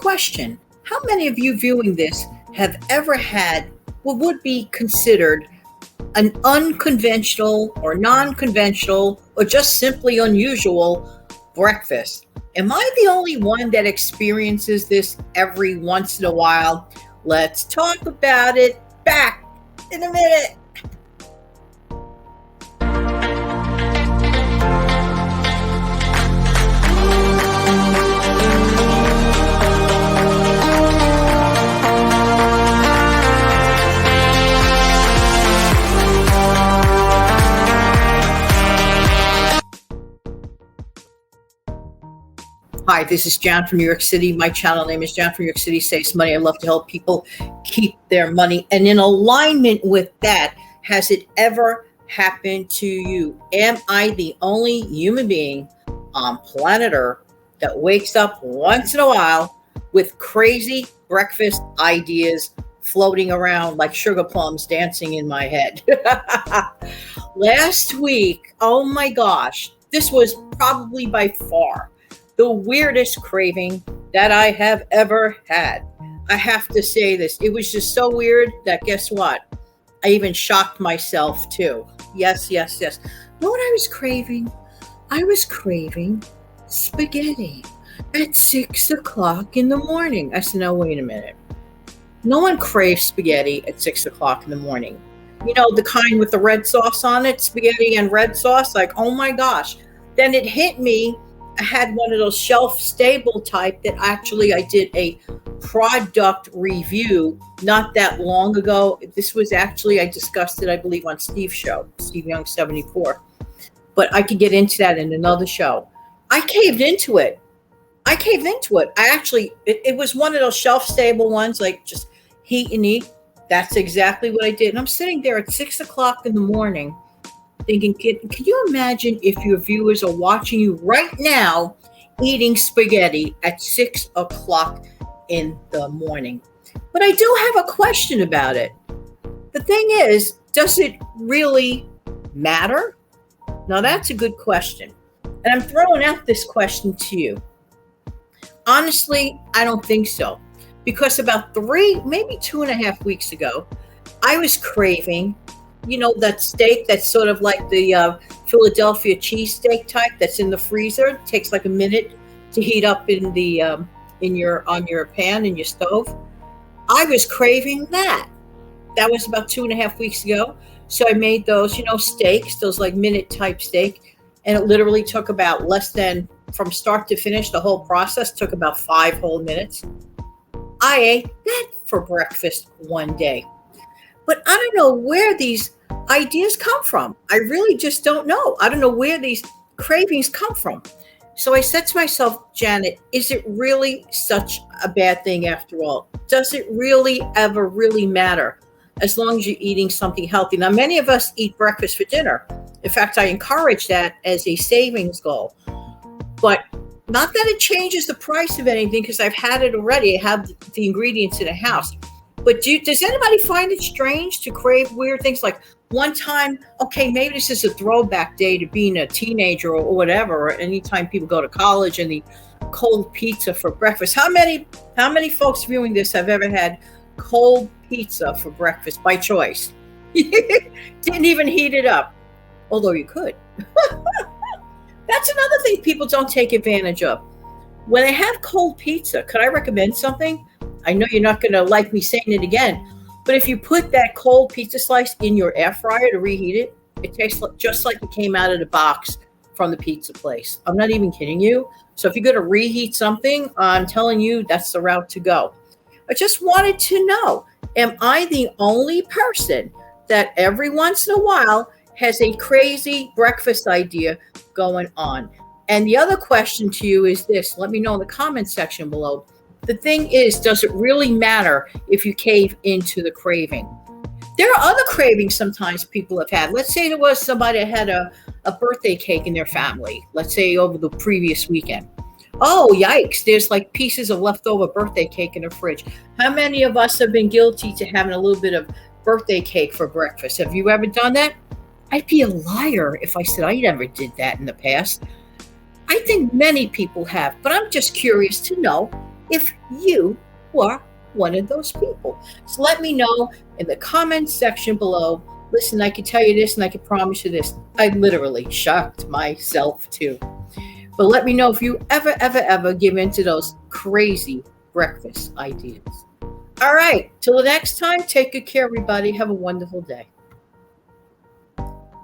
Question: how many of you viewing this have ever had what would be considered an unconventional or non conventional or just simply unusual breakfast? Am I the only one that experiences this every once in a while? Let's talk about it back in a minute. Hi, this is Jan from New York City. My channel name is Jan from New York City Saves Money. I love to help people keep their money. And in alignment with that, has it ever happened to you? Am I the only human being on planet Earth that wakes up once in a while with crazy breakfast ideas floating around like sugar plums dancing in my head? Last week, oh my gosh, this was probably by far the weirdest craving that I have ever had. I have to say this. It was just so weird that guess what? I even shocked myself too. Yes. You know what I was craving? I was craving spaghetti at 6 o'clock in the morning. I said, no, wait a minute. No one craves spaghetti at 6 o'clock in the morning. You know, the kind with the red sauce on it, spaghetti and red sauce, like, oh my gosh. Then it hit me. I had one of those shelf stable type that actually I did a product review not that long ago. This was actually, I discussed it, I believe, on Steve's show, Steve Young 74. But I could get into that in another show. I caved into it. I actually, it was one of those shelf stable ones, like just heat and eat. That's exactly what I did. And I'm sitting there at 6 o'clock in the morning thinking, can you imagine if your viewers are watching you right now eating spaghetti at 6 o'clock in the morning? But I do have a question about it. The thing is, does it really matter? Now, that's a good question. And I'm throwing out this question to you. Honestly, I don't think so. Because about 3, maybe 2.5 weeks ago, I was craving, you know, that steak that's sort of like the Philadelphia cheesesteak type that's in the freezer. It takes like a minute to heat up in the on your pan in your stove. I was craving that. That was about 2.5 weeks ago. So I made those, you know, steaks, those like minute type steak, and it literally took about less than, from start to finish, the whole process took about 5 whole minutes. I ate that for breakfast one day. But I don't know where these ideas come from. I really just don't know. I don't know where these cravings come from. So I said to myself, Janet, is it really such a bad thing after all? Does it really ever really matter as long as you're eating something healthy? Now, many of us eat breakfast for dinner. In fact, I encourage that as a savings goal. But not that it changes the price of anything, because I've had it already. I have the ingredients in the house. But does anybody find it strange to crave weird things? Like one time, okay, maybe this is a throwback day to being a teenager or whatever, or anytime people go to college and the cold pizza for breakfast. How many folks viewing this have ever had cold pizza for breakfast by choice? Didn't even heat it up, although you could. That's another thing people don't take advantage of. When they have cold pizza, could I recommend something? I know you're not going to like me saying it again, but if you put that cold pizza slice in your air fryer to reheat it, it tastes just like it came out of the box from the pizza place. I'm not even kidding you. So if you're going to reheat something, I'm telling you, that's the route to go. I just wanted to know, am I the only person that every once in a while has a crazy breakfast idea going on? And the other question to you is this. Let me know in the comment section below. The thing is, does it really matter if you cave into the craving? There are other cravings sometimes people have had. Let's say there was somebody that had a birthday cake in their family, let's say over the previous weekend. Oh, yikes, there's like pieces of leftover birthday cake in the fridge. How many of us have been guilty to having a little bit of birthday cake for breakfast? Have you ever done that? I'd be a liar if I said I never did that in the past. I think many people have, but I'm just curious to know, if you are one of those people. So let me know in the comments section below. Listen, I can tell you this and I can promise you this. I literally shocked myself too. But let me know if you ever give into those crazy breakfast ideas. All right. Till the next time, take good care, everybody. Have a wonderful day.